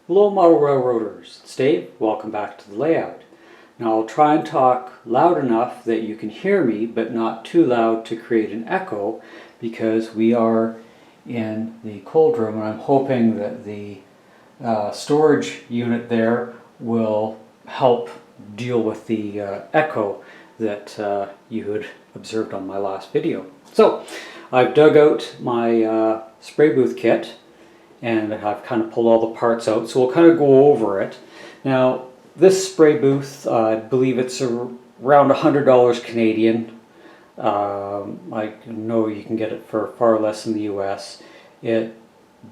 Hello model railroaders, it's Dave. Welcome back to the layout. Now I'll try and talk loud enough that you can hear me, but not too loud to create an echo, because we are in the cold room and I'm hoping that the storage unit there will help deal with the echo that you had observed on my last video. So I've dug out my spray booth kit and I've kind of pulled all the parts out, so we'll kind of go over it. Now this spray booth, I believe it's around $100 Canadian. I know you can get it for far less in the US. It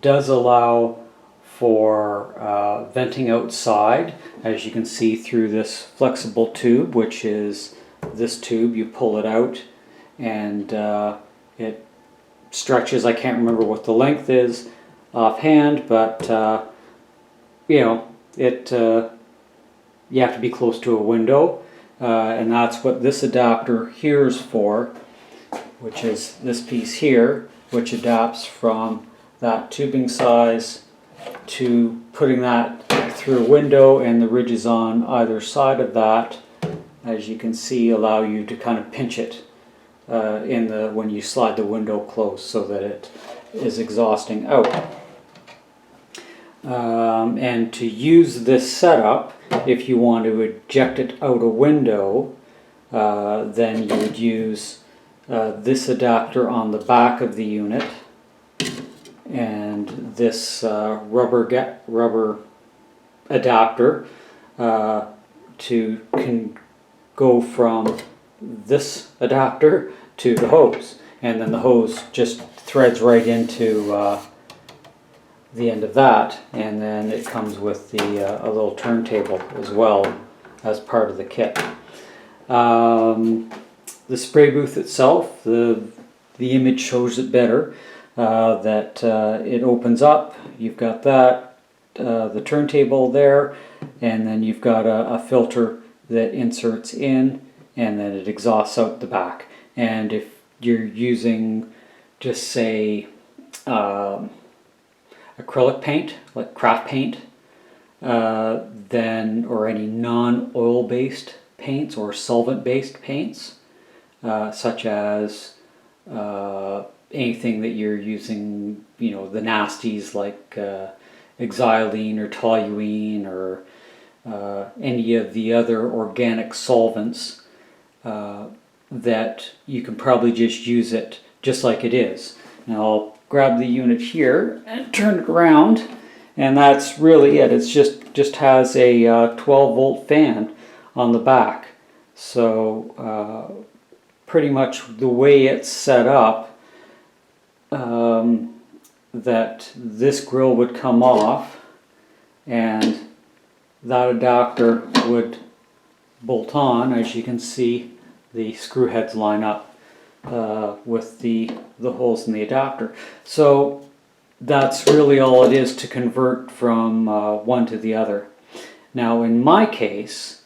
does allow for venting outside, as you can see through this flexible tube, which is this tube. You pull it out and it stretches. I can't remember what the length is offhand, but you know, you have to be close to a window, and that's what this adapter here is for, which is this piece here, which adapts from that tubing size to putting that through a window, and the ridges on either side of that, as you can see, allow you to kind of pinch it when you slide the window closed so that it is exhausting out. And to use this setup, if you want to eject it out a window, then you would use this adapter on the back of the unit and this rubber adapter can go from this adapter to the hose, and then the hose just threads right into the end of that, and then it comes with the a little turntable as well as part of the kit. The spray booth itself, the image shows it better, that it opens up. You've got that, the turntable there, and then you've got a filter that inserts in, and then it exhausts out the back. And if you're using, just say, acrylic paint, like craft paint, then, or any non-oil based paints or solvent based paints, such as anything that you're using, you know, the nasties like xylene or toluene or any of the other organic solvents, that you can probably just use it just like it is. Now I'll grab the unit here and turn it around, and that's really it. It's just has a 12-volt fan on the back. So pretty much the way it's set up, that this grill would come off and that adapter would bolt on. As you can see, the screw heads line up with the holes in the adapter. So that's really all it is to convert from one to the other. Now in my case,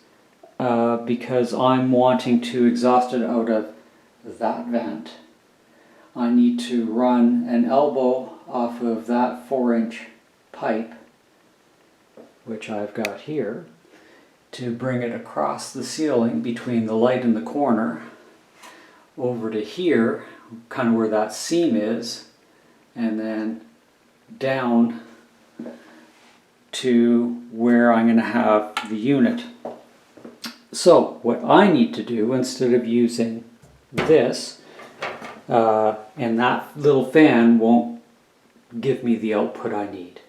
because I'm wanting to exhaust it out of that vent, I need to run an elbow off of that 4-inch pipe, which I've got here, to bring it across the ceiling between the light and the corner over to here, kind of where that seam is, and then down to where I'm going to have the unit. So what I need to do, instead of using this, and that little fan won't give me the output I need.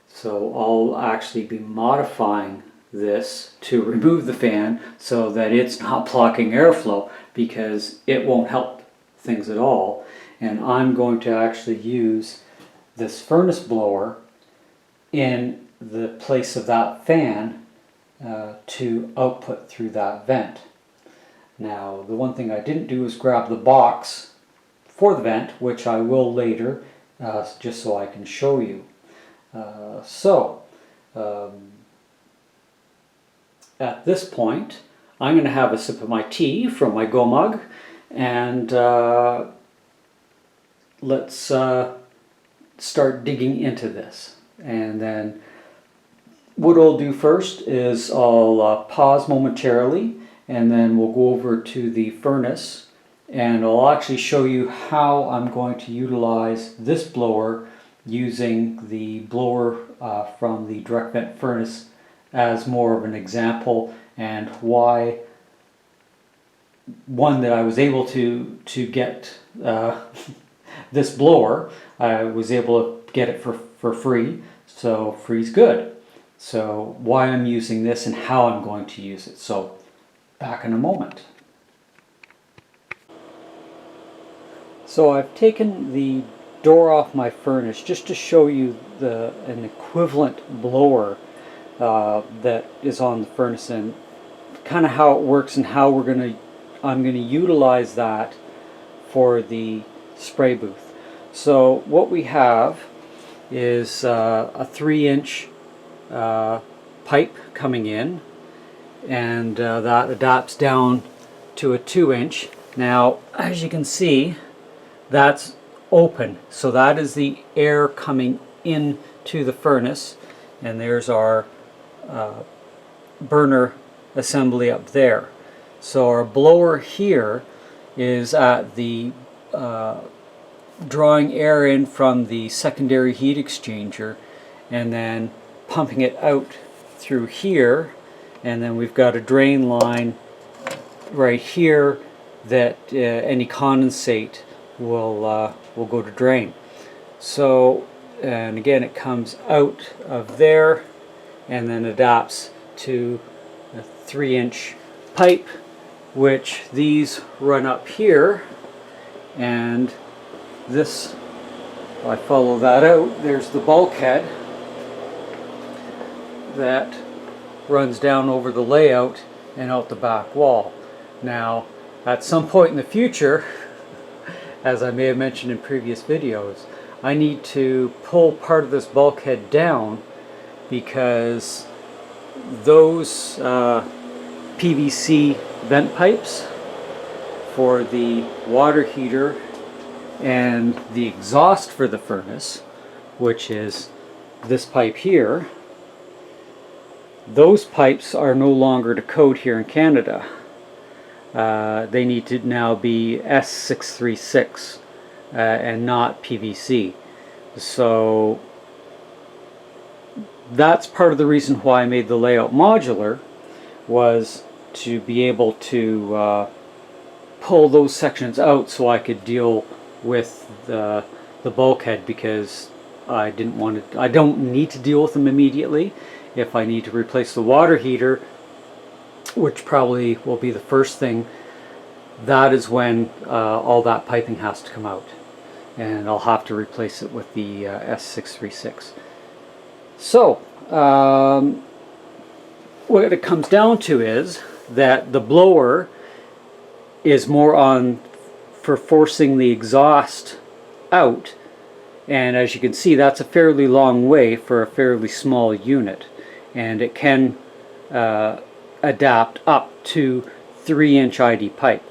So I'll actually be modifying this to remove the fan so that it's not blocking airflow, because it won't help things at all. And I'm going to actually use this furnace blower in the place of that fan to output through that vent. Now the one thing I didn't do is grab the box for the vent, which I will later, just so I can show you. At this point, I'm going to have a sip of my tea from my Go mug, and let's start digging into this. And then what I'll do first is I'll pause momentarily, and then we'll go over to the furnace, and I'll actually show you how I'm going to utilize this blower using the blower from the direct vent furnace as more of an example, and why one that I was able to get this blower. I was able to get it for free, so free's good. So why I'm using this and how I'm going to use it. So back in a moment. So I've taken the door off my furnace just to show you an equivalent blower that is on the furnace, and kind of how it works and how I'm going to utilize that for the spray booth. So what we have is a 3-inch pipe coming in, and that adapts down to a 2-inch. Now, as you can see, that's open, so that is the air coming into the furnace, and there's our burner assembly up there. So our blower here is at the drawing air in from the secondary heat exchanger and then pumping it out through here, and then we've got a drain line right here that any condensate will go to drain. So, and again, it comes out of there and then adapts to a 3-inch pipe, which these run up here, and this, if I follow that out, there's the bulkhead that runs down over the layout and out the back wall. Now, at some point in the future, as I may have mentioned in previous videos, I need to pull part of this bulkhead down because those PVC vent pipes for the water heater and the exhaust for the furnace, which is this pipe here, those pipes are no longer to code here in Canada. They need to now be S636 and not PVC. So that's part of the reason why I made the layout modular, was to be able to pull those sections out so I could deal with the bulkhead, because I don't need to deal with them immediately. If I need to replace the water heater, which probably will be the first thing, that is when all that piping has to come out, and I'll have to replace it with the S636. So what it comes down to is that the blower is more on for forcing the exhaust out, and as you can see, that's a fairly long way for a fairly small unit, and it can adapt up to 3-inch ID pipe.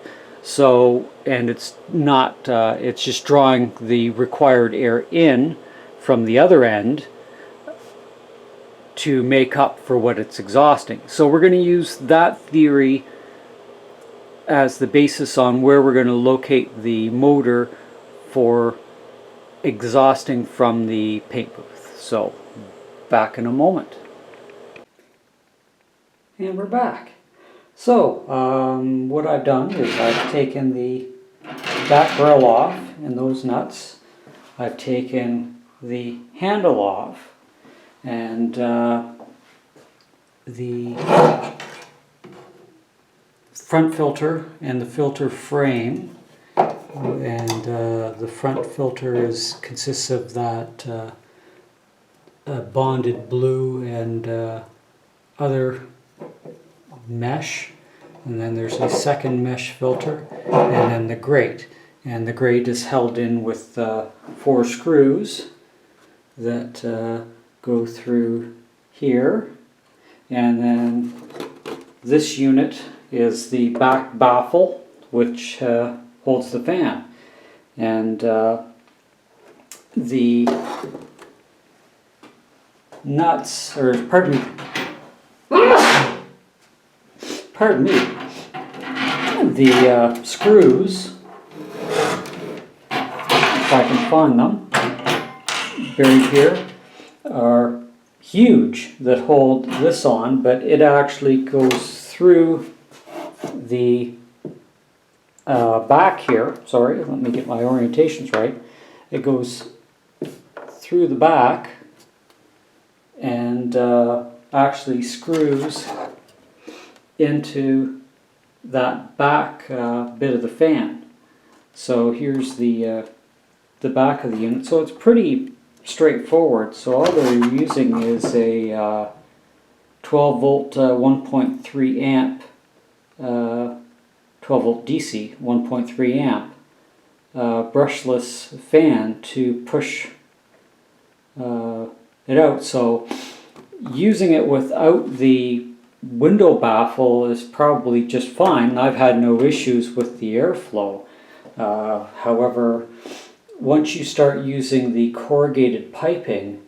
So, and it's not, it's just drawing the required air in from the other end to make up for what it's exhausting. So we're going to use that theory as the basis on where we're going to locate the motor for exhausting from the paint booth. So back in a moment. And we're back. So what I've done is I've taken the back grill off and those nuts. I've taken the handle off, and the front filter and the filter frame, and the front filter consists of that bonded blue and other mesh, and then there's a second mesh filter, and then the grate, and the grate is held in with 4 screws that go through here, and then this unit is the back baffle, which holds the fan, and the nuts, or pardon me, the screws, if I can find them, buried here, are huge that hold this on, but it actually goes through the back here. Sorry, let me get my orientations right. It goes through the back and actually screws into that back bit of the fan. So here's the back of the unit. So it's pretty straightforward. So all they're using is a 12 volt 1.3 amp 12 volt DC 1.3 amp brushless fan to push it out. So using it without the window baffle is probably just fine. I've had no issues with the airflow. However, once you start using the corrugated piping,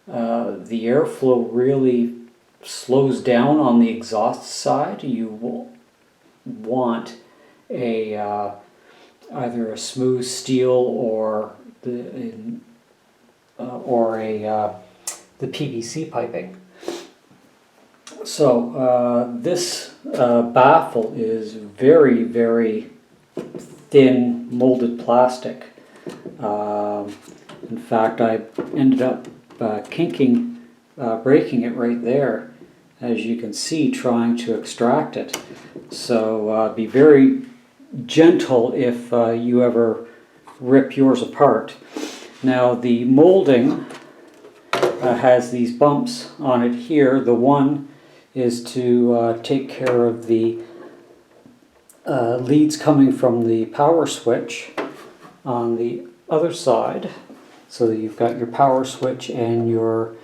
the airflow really slows down on the exhaust side. You will want a either a smooth steel or the PVC piping. So this baffle is very, very thin molded plastic. In fact, I ended up breaking it right there, as you can see, trying to extract it. So be very gentle if you ever rip yours apart. Now the molding has these bumps on it here. The one is to take care of the leads coming from the power switch on the other side. So that you've got your power switch and your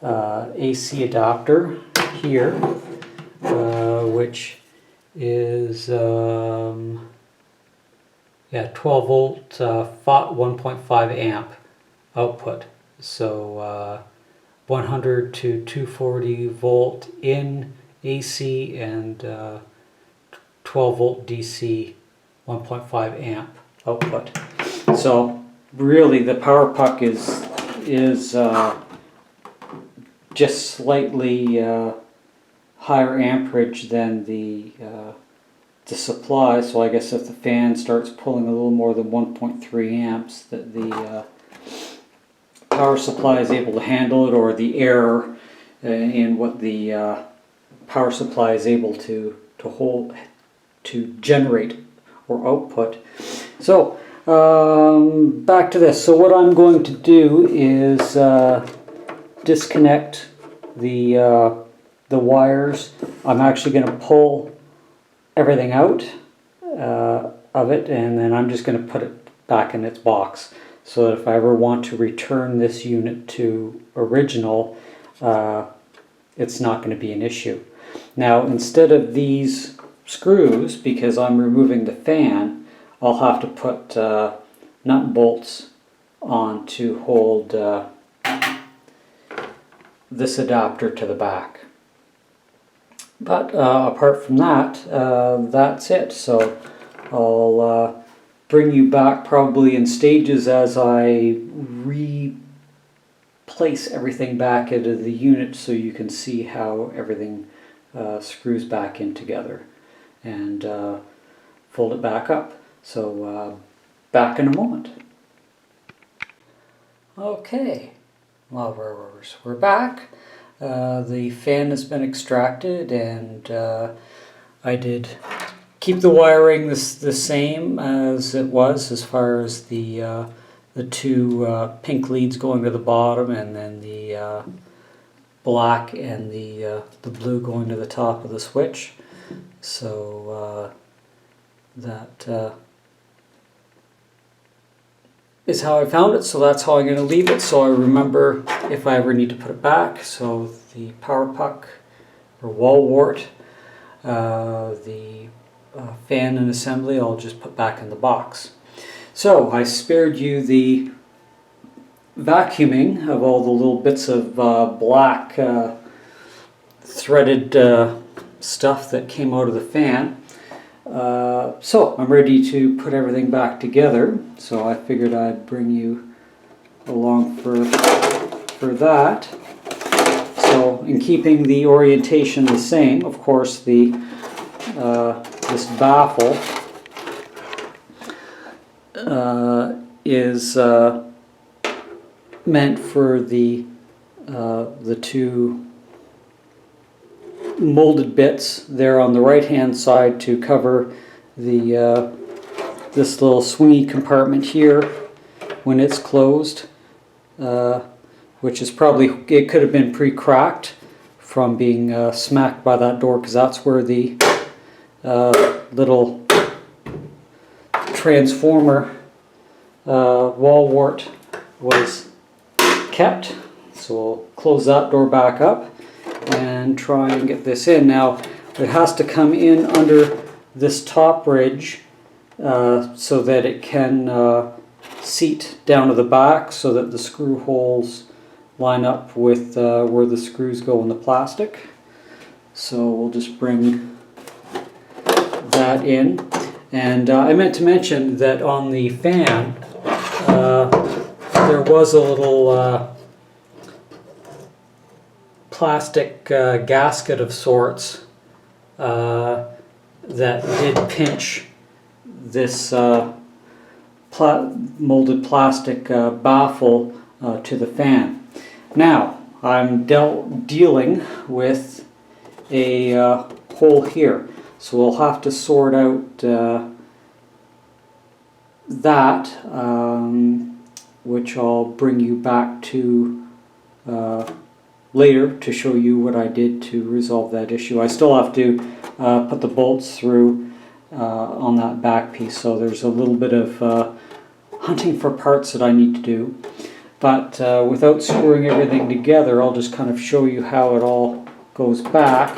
AC adapter here, which is 12 volt 1.5 amp output. So 100 to 240 volt in AC and 12 volt DC 1.5 amp output. So really the power puck is just slightly higher amperage than the supply. So I guess if the fan starts pulling a little more than 1.3 amps, that the power supply is able to handle it, or the error in what the power supply is able to hold, to generate or output. So back to this. So what I'm going to do is disconnect the wires. I'm actually going to pull everything out of it, and then I'm just going to put it back in its box, so that if I ever want to return this unit to original, it's not going to be an issue. Now, instead of these screws, because I'm removing the fan, I'll have to put nut and bolts on to hold this adapter to the back. But apart from that, that's it. So I'll bring you back probably in stages as I replace everything back into the unit, so you can see how everything screws back in together, and fold it back up. So back in a moment. Okay, well, we're back. The fan has been extracted, and I did keep the wiring the same as it was, as far as the two pink leads going to the bottom, and then the black and the blue going to the top of the switch. So that is how I found it, so that's how I'm going to leave it, so I remember if I ever need to put it back. So the power puck or wall wart, the fan and assembly, I'll just put back in the box. So I spared you the vacuuming of all the little bits of black threaded stuff that came out of the fan. So I'm ready to put everything back together, so I figured I'd bring you along for that. So in keeping the orientation the same, of course, the this baffle is meant for the two molded bits there on the right hand side to cover the this little swingy compartment here when it's closed, which is probably, it could have been pre-cracked from being smacked by that door, because that's where the little transformer wall wart was kept. So we'll close that door back up and try and get this in. Now it has to come in under this top ridge so that it can seat down to the back, so that the screw holes line up with where the screws go in the plastic. So we'll just bring that in. And I meant to mention that on the fan there was a little plastic gasket of sorts that did pinch this molded plastic baffle to the fan. Now I'm dealing with a hole here, so we'll have to sort out that, which I'll bring you back to later to show you what I did to resolve that issue. I still have to put the bolts through on that back piece, so there's a little bit of hunting for parts that I need to do. But without screwing everything together, I'll just kind of show you how it all goes back.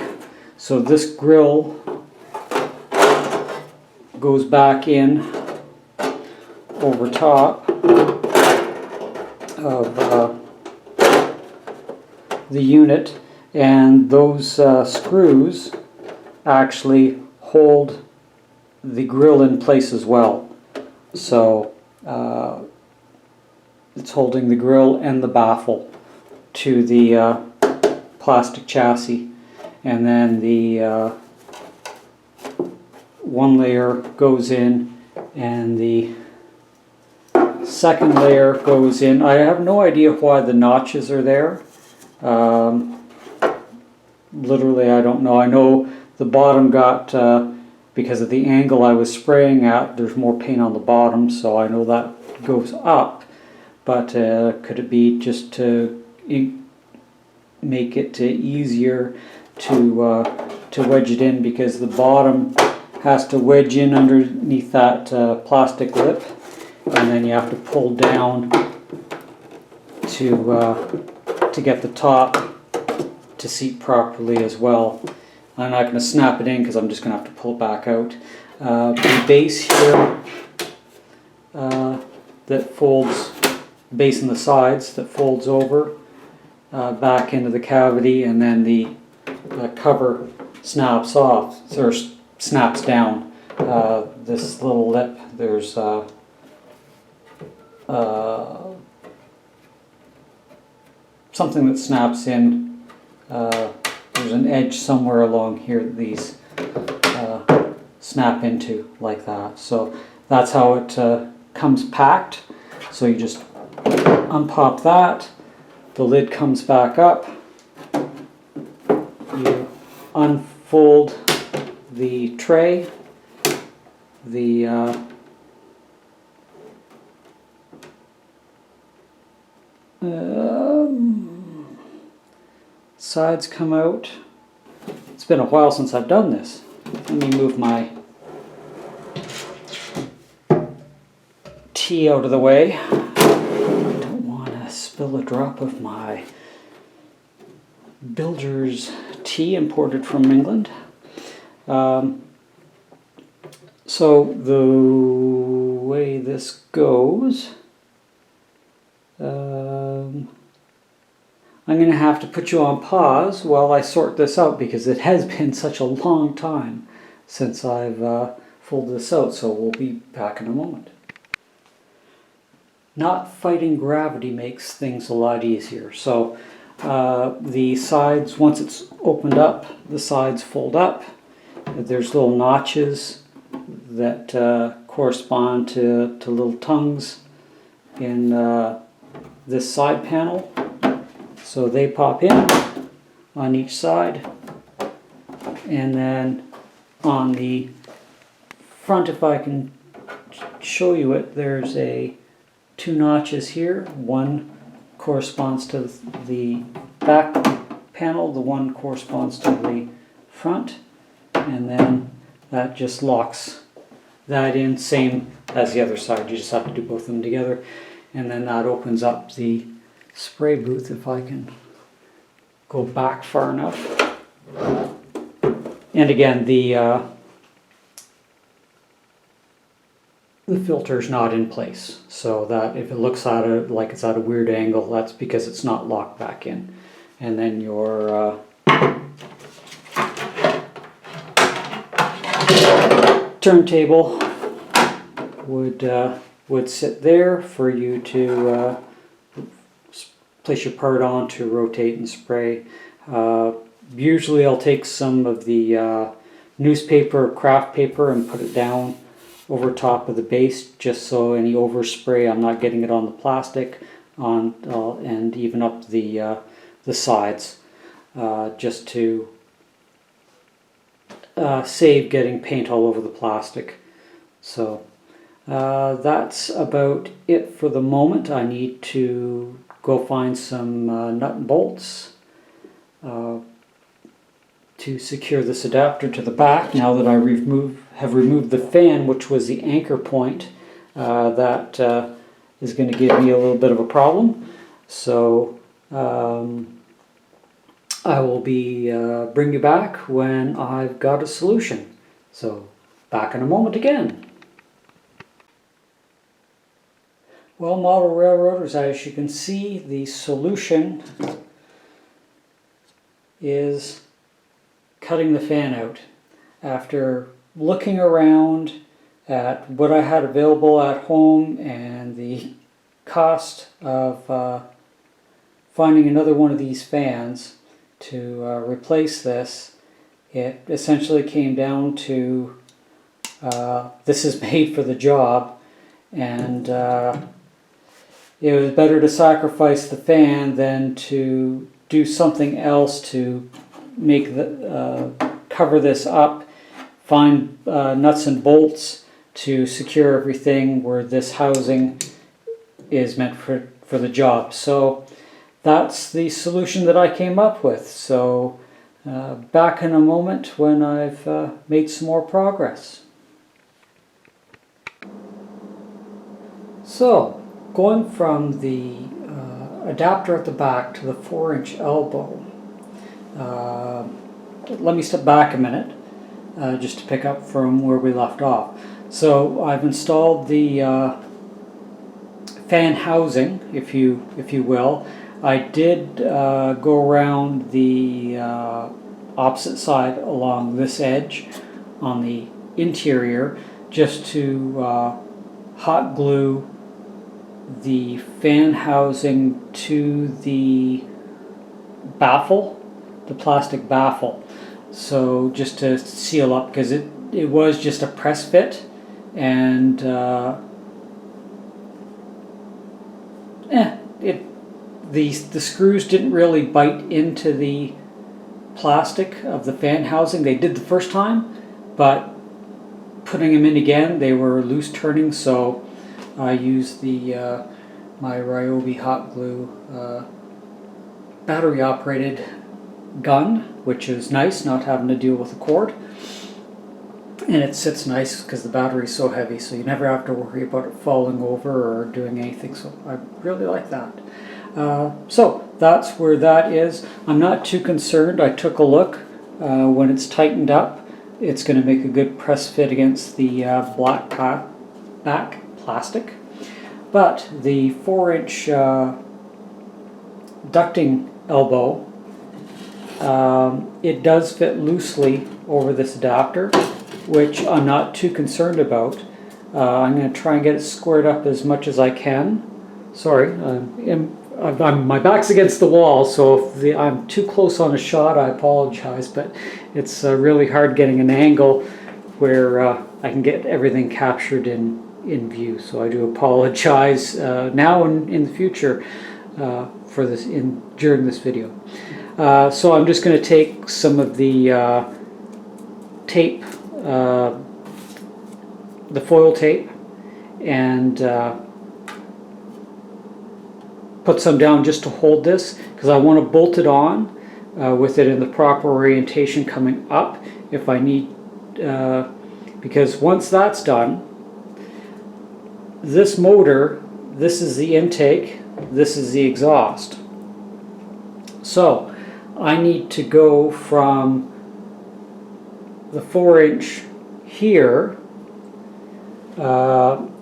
So this grill goes back in over top of the unit, and those screws actually hold the grill in place as well. So it's holding the grill and the baffle to the plastic chassis, and then the one layer goes in and the second layer goes in. I have no idea why the notches are there. Literally, I don't know. I know the bottom got, because of the angle I was spraying at, there's more paint on the bottom, so I know that goes up. But could it be just to make it easier to wedge it in, because the bottom has to wedge in underneath that plastic lip, and then you have to pull down to get the top to seat properly as well. I'm not going to snap it in because I'm just going to have to pull it back out. The base here that folds, base in the sides that folds over back into the cavity, and then the cover snaps off, or snaps down. This little lip, there's something that snaps in. There's an edge somewhere along here that these snap into like that. So that's how it comes packed. So you just unpop that, the lid comes back up, you unfold the tray, the sides come out. It's been a while since I've done this. Let me move my tea out of the way. I don't want to spill a drop of my builder's tea imported from England. So the way this goes, I'm going to have to put you on pause while I sort this out because it has been such a long time since I've folded this out, so we'll be back in a moment. Not fighting gravity makes things a lot easier. So the sides, once it's opened up, the sides fold up. There's little notches that correspond to little tongues in this side panel. So they pop in on each side, and then on the front, if I can show you it, there's two notches here. One corresponds to the back panel, the one corresponds to the front, and then that just locks that in, same as the other side. You just have to do both of them together, and then that opens up the spray booth, if I can go back far enough. And again, the filter's not in place, so that if it looks at it like it's at a weird angle, that's because it's not locked back in. And then your turntable would sit there for you to place your part on to rotate and spray. Usually I'll take some of the newspaper or craft paper and put it down over top of the base, just so any overspray, I'm not getting it on the plastic, and even up the sides, just to save getting paint all over the plastic. So that's about it for the moment. I need to go find some nut and bolts to secure this adapter to the back. Now that I have removed the fan, which was the anchor point, that is going to give me a little bit of a problem. So I will be bring you back when I've got a solution. So back in a moment again. Well, model railroaders, as you can see, the solution is cutting the fan out. After looking around at what I had available at home and the cost of finding another one of these fans to replace this, it essentially came down to this is made for the job, and it was better to sacrifice the fan than to do something else to make cover this up, find nuts and bolts to secure everything where this housing is meant for the job. So that's the solution that I came up with. So back in a moment when I've made some more progress. So going from the adapter at the back to the 4-inch elbow, let me step back a minute just to pick up from where we left off. So I've installed the fan housing, if you will. I did go around the opposite side along this edge on the interior just to hot glue the fan housing to the baffle, the plastic baffle. So just to seal up, because it was just a press fit, and the screws didn't really bite into the plastic of the fan housing. They did the first time, but putting them in again, they were loose turning, so I used the my Ryobi hot glue battery operated gun, which is nice, not having to deal with a cord. And it sits nice because the battery is so heavy, so you never have to worry about it falling over or doing anything, so I really like that. So that's where that is. I'm not too concerned. I took a look. When it's tightened up, it's going to make a good press fit against the black back plastic. But the 4-inch ducting elbow. It does fit loosely over this adapter, which I'm not too concerned about. I'm going to try and get it squared up as much as I can. Sorry, my back's against the wall, so if I'm too close on a shot, I apologize, but it's really hard getting an angle where I can get everything captured in view. So I do apologize now and in the future for this during this video. So I'm just going to take some of the tape, the foil tape, and put some down just to hold this, because I want to bolt it on with it in the proper orientation coming up if I need, because once that's done, this motor, this is the intake, this is the exhaust. So I need to go from the 4-inch here,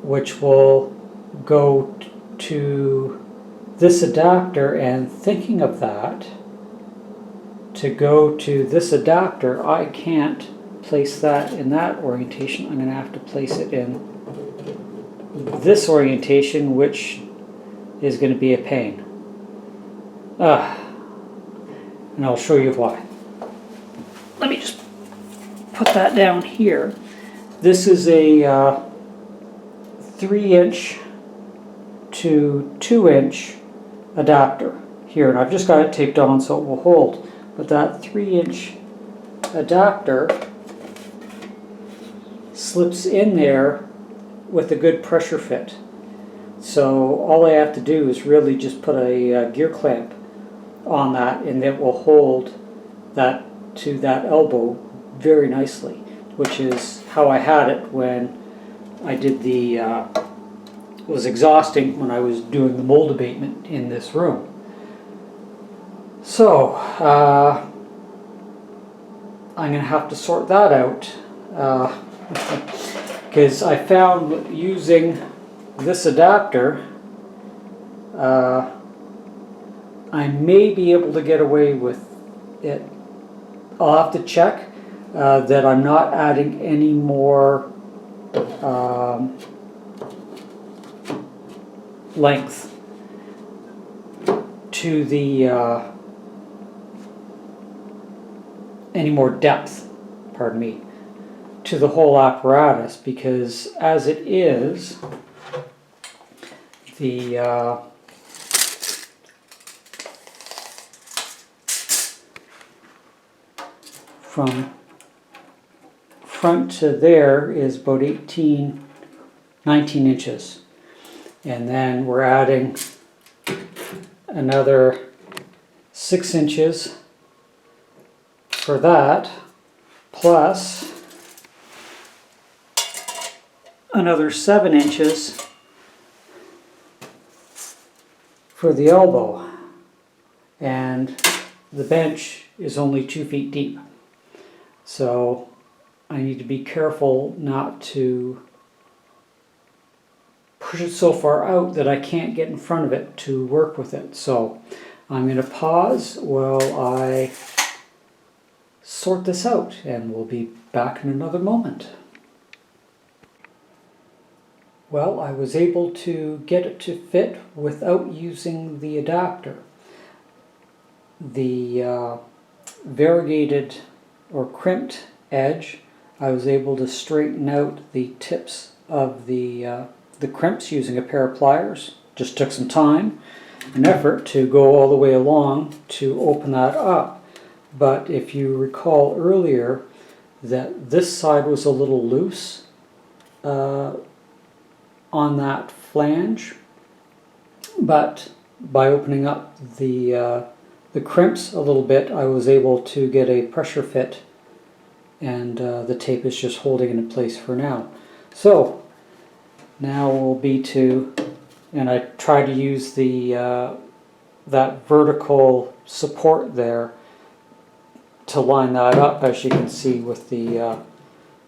which will go to this adapter, and thinking of that, to go to this adapter, I can't place that in that orientation. I'm going to have to place it in this orientation, which is going to be a pain. And I'll show you why. Let me just put that down here. This is a 3-inch to 2-inch adapter here, and I've just got it taped on so it will hold. But that 3-inch adapter slips in there with a good pressure fit. So all I have to do is really just put a gear clamp on that, and it will hold that to that elbow very nicely, which is how I had it when I did the was exhausting when I was doing the mold abatement in this room. So I'm going to have to sort that out, because I found using this adapter I may be able to get away with it. I'll have to check that I'm not adding any more length to the any more depth, pardon me, to the whole apparatus, because as it is, the from front to there is about 19 inches, and then we're adding another 6 inches for that, plus another 7 inches for the elbow, and the bench is only 2 feet deep. So I need to be careful not to push it so far out that I can't get in front of it to work with it. So I'm going to pause while I sort this out, and we'll be back in another moment. Well, I was able to get it to fit without using the adapter. The variegated or crimped edge, I was able to straighten out the tips of the crimps using a pair of pliers. Just took some time and effort to go all the way along to open that up. But if you recall earlier that this side was a little loose on that flange, but by opening up the crimps a little bit, I was able to get a pressure fit, and the tape is just holding it in place for now. So now will be to, and I try to use the that vertical support there to line that up, as you can see with the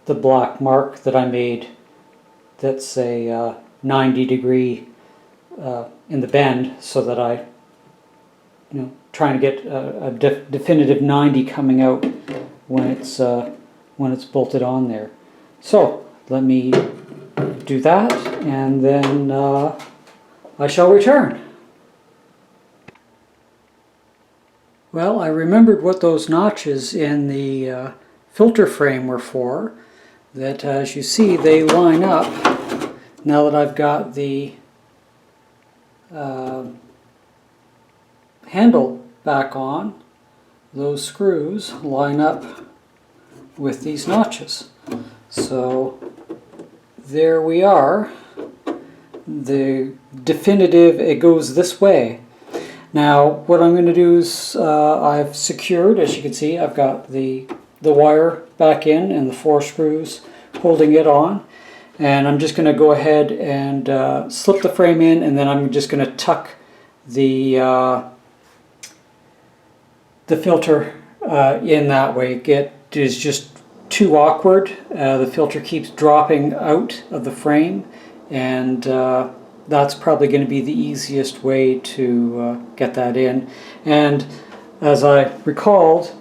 black mark that I made. That's a 90 degree in the bend, so that I trying to get a definitive 90 coming out when it's bolted on there. So let me do that, and then I shall return. Well, I remembered what those notches in the filter frame were for. That, as you see, they line up. Now that I've got the handle back on, those screws line up with these notches. So there we are. The definitive, it goes this way. Now what I'm going to do is I've secured, as you can see, I've got the wire back in and the 4 screws holding it on, and I'm just going to go ahead and slip the frame in, and then I'm just going to tuck the filter in that way. It is just too awkward. The filter keeps dropping out of the frame, and that's probably going to be the easiest way to get that in. And as I recalled,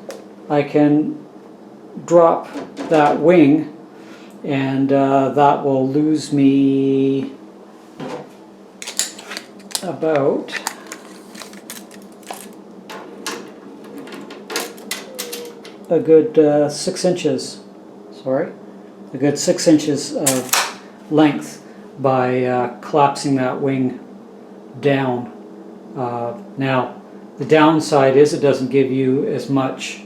I can drop that wing, and that will lose me about a good 6 inches. Sorry, a good 6 inches of length by collapsing that wing down. Now, the downside is it doesn't give you as much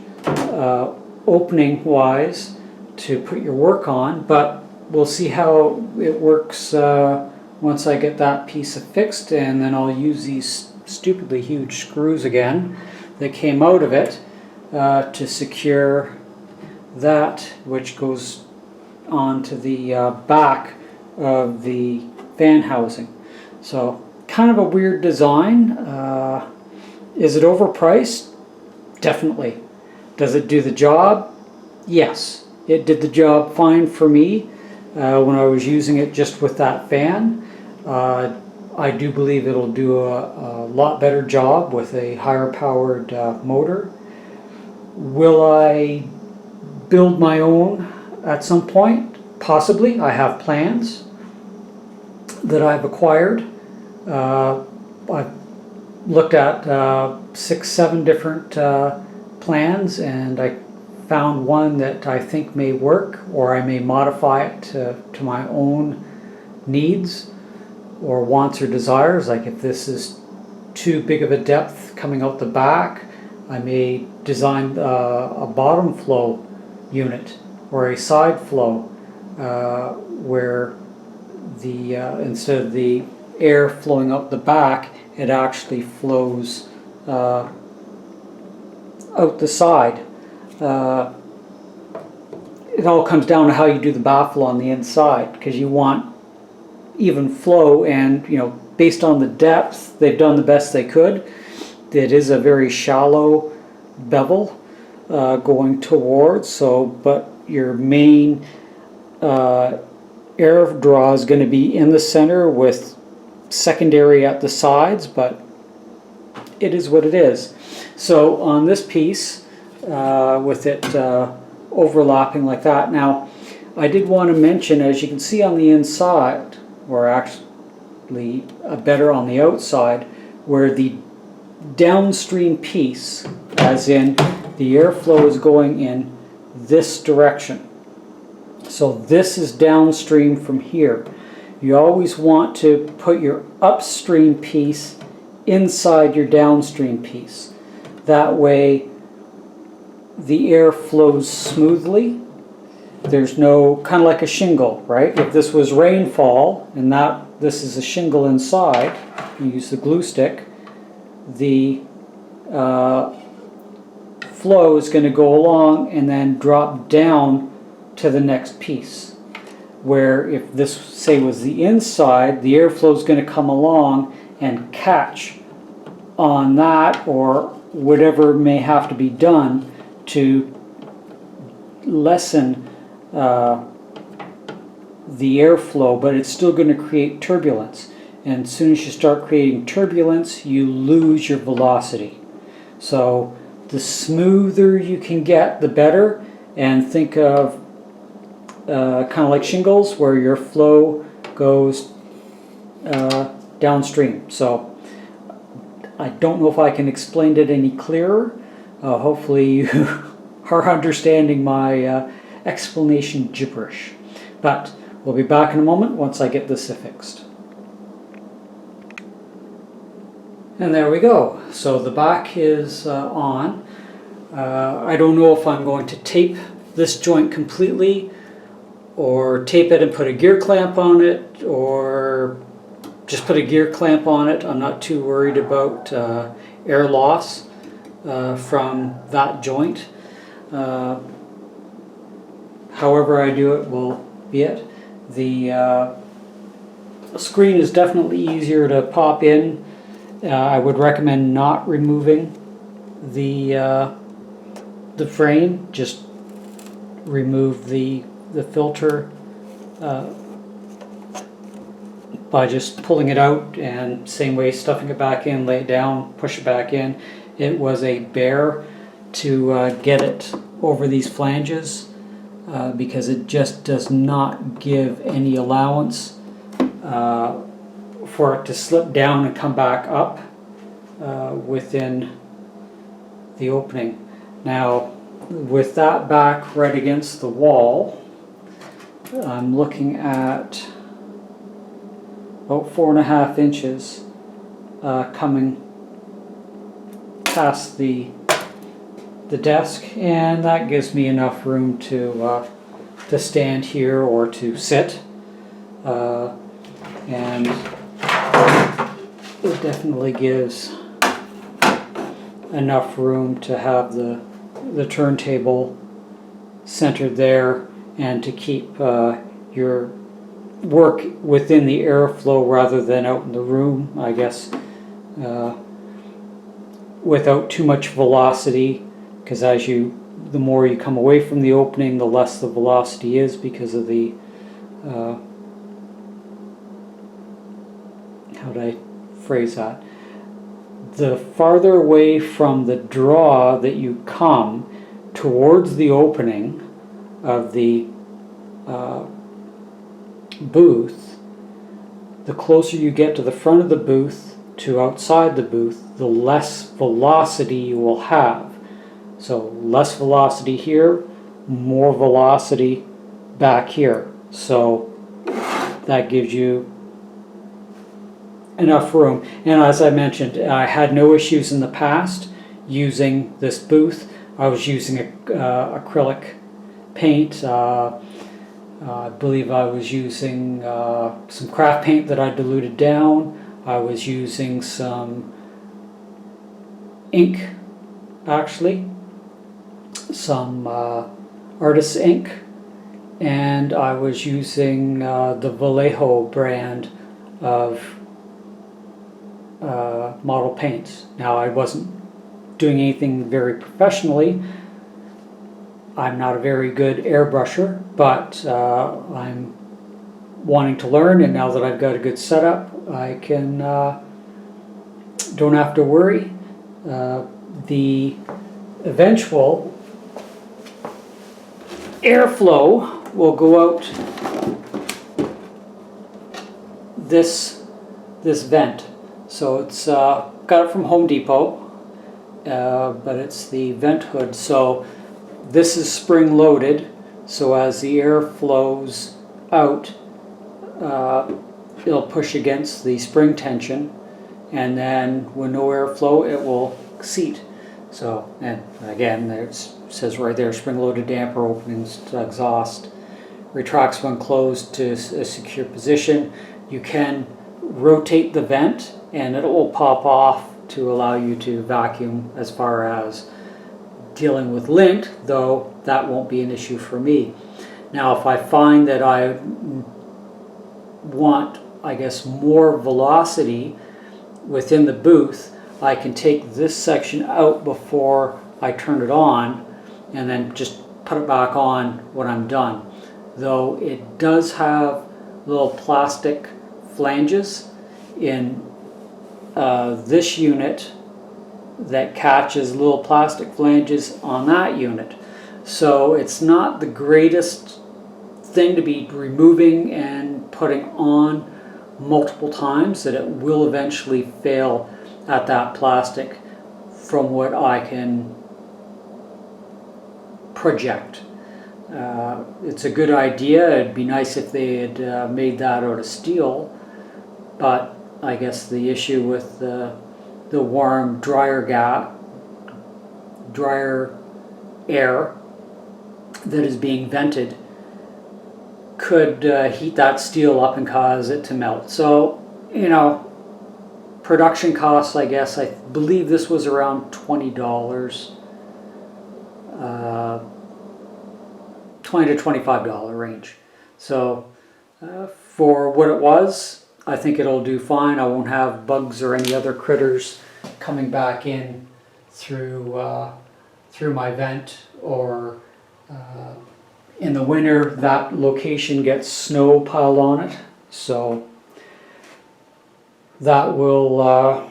opening wise to put your work on, but we'll see how it works once I get that piece fixed, and then I'll use these stupidly huge screws again that came out of it to secure that, which goes onto the back of the fan housing. So kind of a weird design. Is it overpriced? Definitely. Does it do the job? Yes, it did the job fine for me when I was using it just with that fan. I do believe it'll do a lot better job with a higher powered motor. Will I build my own at some point? Possibly. I have plans that I've acquired. I've looked at 6-7 different plans, and I found one that I think may work, or I may modify it to my own needs or wants or desires. Like if this is too big of a depth coming out the back, I may design a bottom flow unit or a side flow where the instead of the air flowing up the back, it actually flows out the side. It all comes down to how you do the baffle on the inside, because you want even flow, and based on the depth, they've done the best they could. It is a very shallow bevel going towards, but your main air draw is going to be in the center with secondary at the sides, but it is what it is. So on this piece, with it overlapping like that, now I did want to mention, as you can see on the inside, or actually better on the outside, where the downstream piece, as in the airflow is going in this direction. So this is downstream from here. You always want to put your upstream piece inside your downstream piece. That way the air flows smoothly. There's no, kind of like a shingle, right? If this was rainfall and this is a shingle inside, you use the glue stick, the flow is going to go along and then drop down to the next piece. Where if this, say, was the inside, the airflow is going to come along and catch on that, or whatever may have to be done to lessen the airflow, but it's still going to create turbulence. And as soon as you start creating turbulence, you lose your velocity. So the smoother you can get, the better. And think of kind of like shingles, where your flow goes downstream. So I don't know if I can explain it any clearer. Hopefully you are understanding my explanation gibberish. But we'll be back in a moment once I get this fixed. And there we go. So the back is on. I don't know if I'm going to tape this joint completely, or tape it and put a gear clamp on it, or just put a gear clamp on it. I'm not too worried about air loss from that joint. However I do it will be it. The screen is definitely easier to pop in. I would recommend not removing the frame. Just remove the filter by just pulling it out, and same way stuffing it back in, lay it down, push it back in. It was a bear to get it over these flanges because it just does not give any allowance for it to slip down and come back up within the opening. Now, with that back right against the wall, I'm looking at about 4.5 inches coming past the desk, and that gives me enough room to stand here or to sit, and it definitely gives enough room to have the turntable centered there, and to keep your work within the airflow rather than out in the room, I guess, without too much velocity, because the more you come away from the opening, the less the velocity is because of the how do I phrase that? The farther away from the draw that you come towards the opening of the booth, the closer you get to the front of the booth to outside the booth, the less velocity you will have. So less velocity here, more velocity back here. So that gives you enough room. And as I mentioned, I had no issues in the past using this booth. I was using acrylic paint. I believe I was using some craft paint that I diluted down. I was using some ink, actually, some artist's ink, and I was using the Vallejo brand of model paints. Now, I wasn't doing anything very professionally. I'm not a very good airbrusher, but I'm wanting to learn, and now that I've got a good setup, I can don't have to worry. The eventual airflow will go out this vent. So it's got it from Home Depot, but it's the vent hood. So this is spring loaded, so as the air flows out, it'll push against the spring tension, and then when no airflow, it will seat. So, and again, it says right there, spring loaded damper openings to exhaust, retracts when closed to a secure position. You can rotate the vent and it will pop off to allow you to vacuum. As far as dealing with lint, though, that won't be an issue for me. Now, if I find that I want, I guess, more velocity within the booth, I can take this section out before I turn it on and then just put it back on when I'm done. Though it does have little plastic flanges in this unit that catches little plastic flanges on that unit. So it's not the greatest thing to be removing and putting on multiple times, that it will eventually fail at that plastic from what I can project. It's a good idea. It'd be nice if they had made that out of steel, but I guess the issue with the warm, drier air that is being vented could heat that steel up and cause it to melt. So, you know, production costs, I guess, I believe this was around $20, $20 to $25 range. So for what it was, I think it'll do fine. I won't have bugs or any other critters coming back in through my vent, or in the winter that location gets snow piled on it, so that will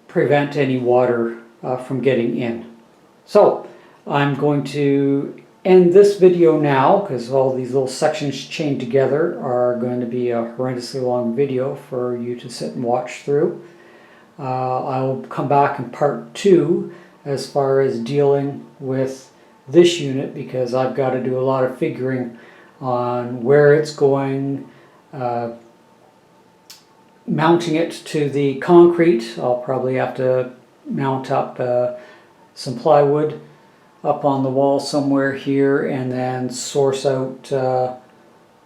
prevent any water from getting in. So I'm going to end this video now, because all these little sections chained together are going to be a horrendously long video for you to sit and watch through. I'll come back in part 2 as far as dealing with this unit, because I've got to do a lot of figuring on where it's going, mounting it to the concrete. I'll probably have to mount up some plywood up on the wall somewhere here, and then source out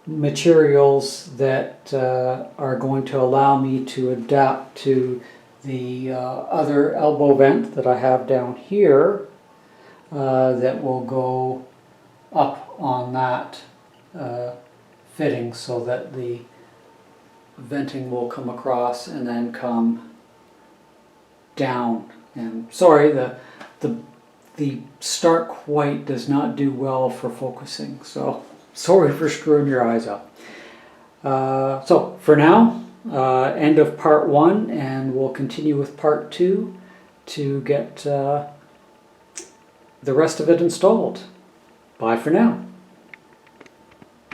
materials that are going to allow me to adapt to the other elbow vent that I have down here, that will go up on that fitting, so that the venting will come across and then come down. And sorry, the stark white does not do well for focusing, so sorry for screwing your eyes up. So for now, end of part 1, and we'll continue with part 2 to get the rest of it installed. Bye for now.